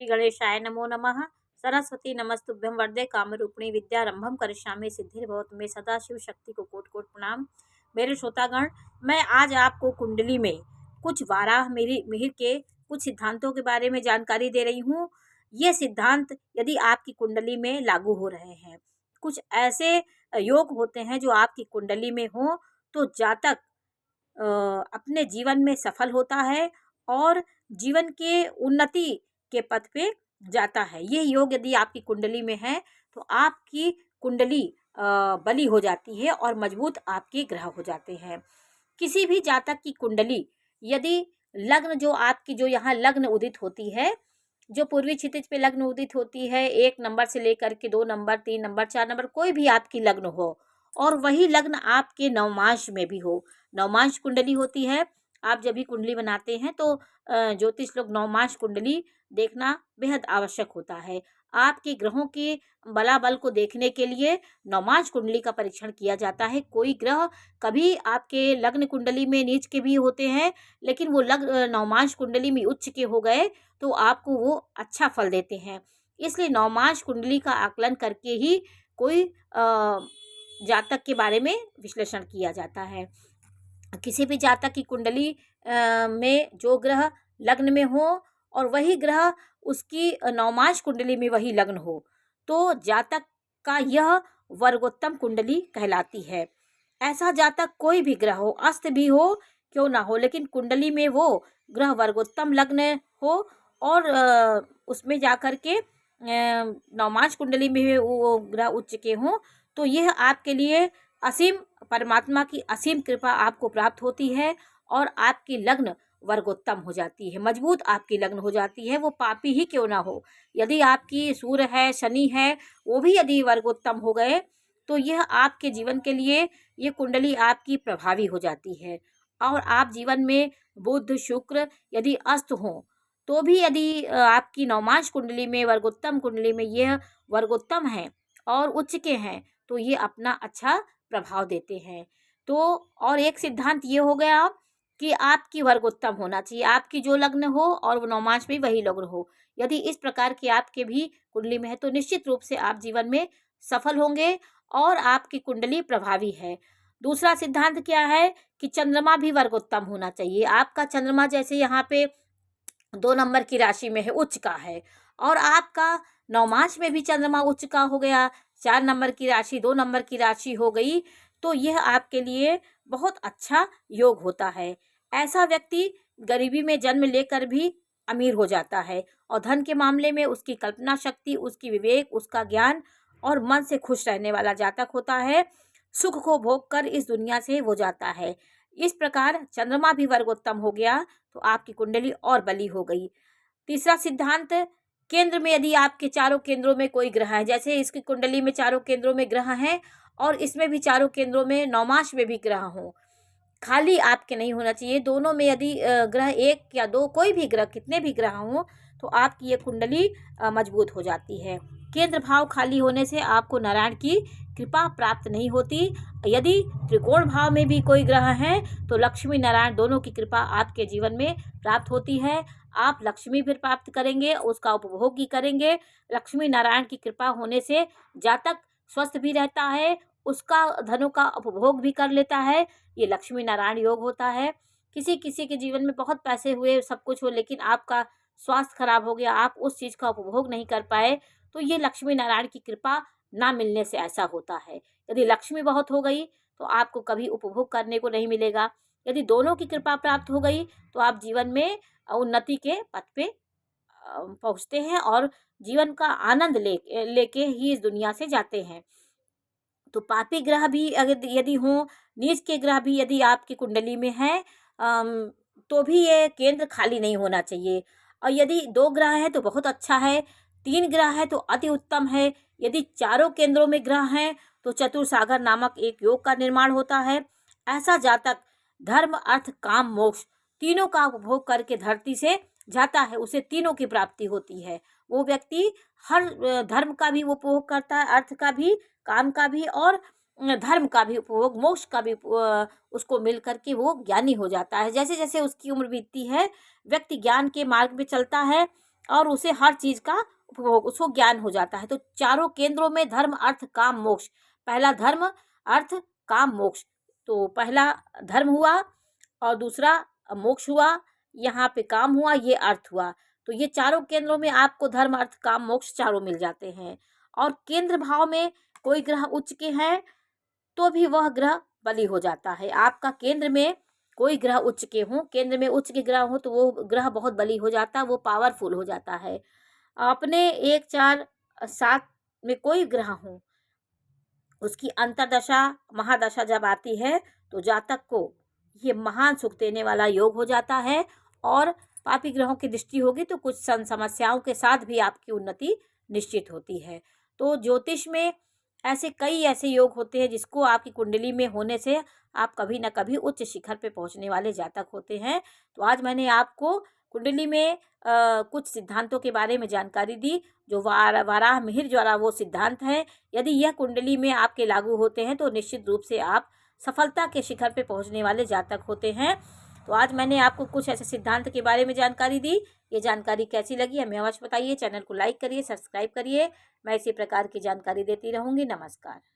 श्री गणेशाय नमो नमः। सरस्वती नमस्तुभ्यं वरदे कामरूपिणी विद्यारंभम करिष्यामि सिद्धिर्भवतु मे सदा शिव शक्ति को कोटि कोटि प्रणाम। मेरे श्रोतागण, मैं आज आपको कुंडली में कुछ वाराह मिहिर के कुछ सिद्धांतों के बारे में जानकारी दे रही हूँ। ये सिद्धांत यदि आपकी कुंडली में लागू हो रहे हैं, कुछ ऐसे योग होते हैं जो आपकी कुंडली में हो तो जातक अपने जीवन में सफल होता है और जीवन के उन्नति के पथ पे जाता है। ये योग यदि आपकी कुंडली में है तो आपकी कुंडली बली हो जाती है और मजबूत आपके ग्रह हो जाते हैं। किसी भी जातक की कुंडली यदि लग्न जो यहाँ लग्न उदित होती है, जो पूर्वी क्षितिज पे लग्न उदित होती है, 1 नंबर से लेकर के 2 नंबर, 3 नंबर, 4 नंबर, कोई भी आपकी लग्न हो और वही लग्न आपके नवमांश में भी हो, नवमांश कुंडली होती है। आप जब भी कुंडली बनाते हैं तो ज्योतिष लोग नवमांश कुंडली देखना बेहद आवश्यक होता है। आपके ग्रहों के बलाबल को देखने के लिए नवमांश कुंडली का परीक्षण किया जाता है। कोई ग्रह कभी आपके लग्न कुंडली में नीच के भी होते हैं, लेकिन वो नवमांश कुंडली में उच्च के हो गए तो आपको वो अच्छा फल देते हैं। इसलिए नवमांश कुंडली का आकलन करके ही कोई जातक के बारे में विश्लेषण किया जाता है। किसी भी जातक की कुंडली में जो ग्रह लग्न में हो और वही ग्रह उसकी नवमांश कुंडली में वही लग्न हो तो जातक का यह वर्गोत्तम कुंडली कहलाती है। ऐसा जातक कोई भी ग्रह हो, अस्त भी हो क्यों ना हो, लेकिन कुंडली में वो ग्रह वर्गोत्तम लग्न हो और उसमें जाकर के नवमांश कुंडली में वो ग्रह उच्च के हों तो यह आपके लिए असीम परमात्मा की असीम कृपा आपको प्राप्त होती है और आपकी लग्न वर्गोत्तम हो जाती है, मजबूत आपकी लग्न हो जाती है। वो पापी ही क्यों ना हो, यदि आपकी सूर्य है, शनि है, वो भी यदि वर्गोत्तम हो गए तो यह आपके जीवन के लिए ये कुंडली आपकी प्रभावी हो जाती है। और आप जीवन में बुध शुक्र यदि अस्त हों तो भी यदि आपकी नवमांश कुंडली में वर्गोत्तम कुंडली में यह वर्गोत्तम है और उच्च के हैं तो ये अपना अच्छा प्रभाव देते हैं। तो और एक सिद्धांत ये हो गया कि आपकी वर्गोत्तम होना चाहिए, आपकी जो लग्न हो और वो नवमांश में वही लग्न हो। यदि इस प्रकार की आपके भी कुंडली में है तो निश्चित रूप से आप जीवन में सफल होंगे और आपकी कुंडली प्रभावी है। दूसरा सिद्धांत क्या है कि चंद्रमा भी वर्गोत्तम होना चाहिए। आपका चंद्रमा जैसे यहाँ पे 2 नंबर की राशि में है, उच्च का है, और आपका नवमांश में भी चंद्रमा उच्च का हो गया, 4 नंबर की राशि 2 नंबर की राशि हो गई तो यह आपके लिए बहुत अच्छा योग होता है। ऐसा व्यक्ति गरीबी में जन्म लेकर भी अमीर हो जाता है और धन के मामले में उसकी कल्पना शक्ति, उसकी विवेक, उसका ज्ञान और मन से खुश रहने वाला जातक होता है। सुख को भोग कर इस दुनिया से वो जाता है। इस प्रकार चंद्रमा भी वर्गोत्तम हो गया तो आपकी कुंडली और बली हो गई। तीसरा सिद्धांत, केंद्र में यदि आपके चारों केंद्रों में कोई ग्रह है, जैसे इसकी कुंडली में चारों केंद्रों में ग्रह हैं और इसमें भी चारों केंद्रों में नवमांश में भी ग्रह हों, खाली आपके नहीं होना चाहिए, दोनों में यदि ग्रह 1 या 2 कोई भी ग्रह, कितने भी ग्रह हों तो आपकी ये कुंडली मजबूत हो जाती है। केंद्र भाव खाली होने से आपको नारायण की कृपा प्राप्त नहीं होती। यदि त्रिकोण भाव में भी कोई ग्रह हैं तो लक्ष्मी नारायण दोनों की कृपा आपके जीवन में प्राप्त होती है। आप लक्ष्मी भी प्राप्त करेंगे, उसका उपभोग भी करेंगे। लक्ष्मी नारायण की कृपा होने से जातक स्वस्थ भी रहता है, उसका धनों का उपभोग भी कर लेता है। ये लक्ष्मी नारायण योग होता है। किसी किसी के जीवन में बहुत पैसे हुए, सब कुछ हो, लेकिन आपका स्वास्थ्य खराब हो गया, आप उस चीज़ का उपभोग नहीं कर पाए तो ये लक्ष्मी नारायण की कृपा ना मिलने से ऐसा होता है। यदि लक्ष्मी बहुत हो गई तो आपको कभी उपभोग करने को नहीं मिलेगा। यदि दोनों की कृपा प्राप्त हो गई तो आप जीवन में उन्नति के पथ पे पहुँचते हैं और जीवन का आनंद लेके ही इस दुनिया से जाते हैं। तो पापी ग्रह भी अगर यदि हों, नीच के ग्रह भी यदि आपकी कुंडली में हैं तो भी ये केंद्र खाली नहीं होना चाहिए। और यदि 2 ग्रह हैं तो बहुत अच्छा है, 3 ग्रह है तो अति उत्तम है। यदि चारों केंद्रों में ग्रह हैं तो चतुर्सागर नामक एक योग का निर्माण होता है। ऐसा जातक धर्म अर्थ काम मोक्ष तीनों का उपभोग करके धरती से जाता है, उसे तीनों की प्राप्ति होती है। वो व्यक्ति हर धर्म का भी उपभोग करता है, अर्थ का भी, काम का भी और धर्म का भी उपभोग, मोक्ष का भी उसको मिल करके वो ज्ञानी हो जाता है। जैसे जैसे उसकी उम्र बीतती है व्यक्ति ज्ञान के मार्ग में चलता है और उसे हर चीज़ का उसको ज्ञान हो जाता है। तो चारों केंद्रों में धर्म अर्थ काम मोक्ष, पहला धर्म अर्थ काम मोक्ष, तो पहला धर्म हुआ और दूसरा मोक्ष हुआ, यहाँ पे काम हुआ, ये अर्थ हुआ। तो ये चारों केंद्रों में आपको धर्म अर्थ काम मोक्ष चारों मिल जाते हैं। और केंद्र भाव में कोई ग्रह उच्च के हैं तो भी वह ग्रह बली हो जाता है। आपका केंद्र में कोई ग्रह उच्च के हों, केंद्र में उच्च के ग्रह हो तो वो ग्रह बहुत बली हो जाता है, वो पावरफुल हो जाता है। अपने 1 4 7 में कोई ग्रह हो, उसकी अंतर्दशा महादशा जब आती है तो जातक को ये महान सुख देने वाला योग हो जाता है। और पापी ग्रहों की दृष्टि होगी तो कुछ समस्याओं के साथ भी आपकी उन्नति निश्चित होती है। तो ज्योतिष में ऐसे योग होते हैं जिसको आपकी कुंडली में होने से आप कभी ना कभी उच्च शिखर पे पहुंचने वाले जातक होते हैं। तो आज मैंने आपको कुंडली में कुछ सिद्धांतों के बारे में जानकारी दी, जो वाराह मिहिर द्वारा वो सिद्धांत हैं। यदि यह कुंडली में आपके लागू होते हैं तो निश्चित रूप से आप सफलता के शिखर पे पहुंचने वाले जातक होते हैं। तो आज मैंने आपको कुछ ऐसे सिद्धांत के बारे में जानकारी दी। ये जानकारी कैसी लगी हमें अवश्य बताइए। चैनल को लाइक करिए, सब्सक्राइब करिए। मैं इसी प्रकार की जानकारी देती रहूँगी। नमस्कार।